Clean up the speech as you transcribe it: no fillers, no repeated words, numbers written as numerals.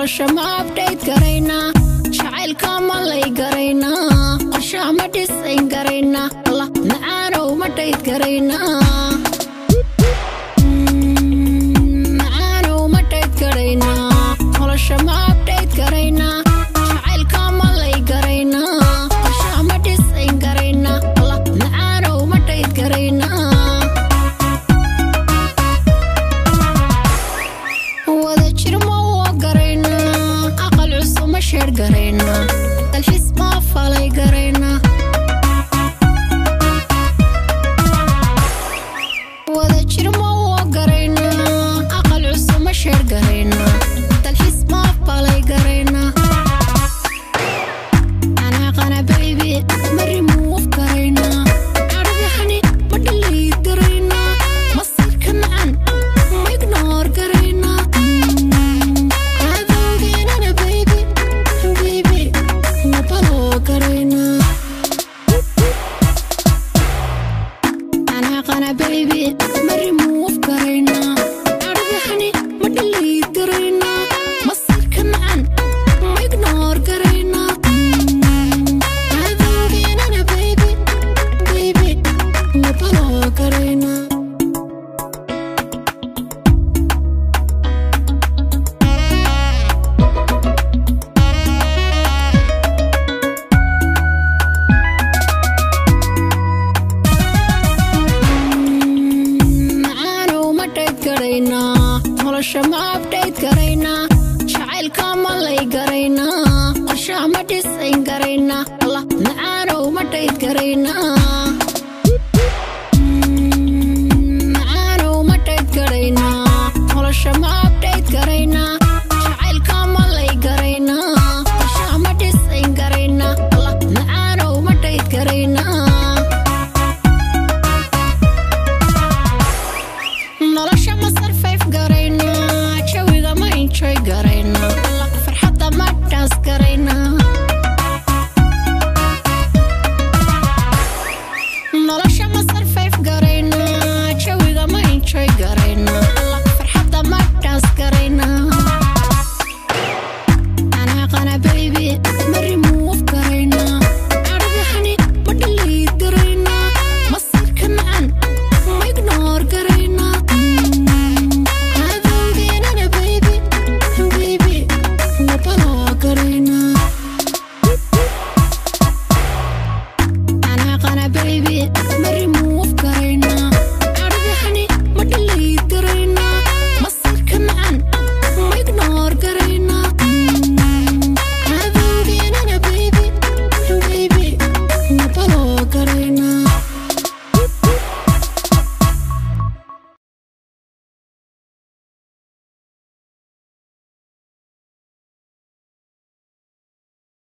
nolosha ma update garayna jacaylka ma lay garayna qorsha ma dhisayn garayna allah macaanow ma date garayna macaanow ma date garayna nolosha ma update garayna jacaylka ma lay garayna qorsha ma dhisayn garayna allah macaanow ma date garayna share garayna dalxiis ma falay garayna wada jir ma garayna aqal cusub ma share garayna dalxiis ma falay garayna ana qana baby ma remove garayna aragahani ma delete garayna masirka macaan ma ignore garayna baby ma remove garayna aragahani ma delete garayna masirka macaan ma ignore garayna adoogeynana baby ma follow garayna nolosha ma update garayna jacaylka ma lay garayna qorsha ma dhisayn garayna allah macaanow ma date garayna macaanow ma date garayna nolosha ma update garayna jacaylka ma lay garayna qorsha ma dhisayn garayna allah macaanow ma date garayna nolosha ma survive garayna jawiga ma enjoy garayna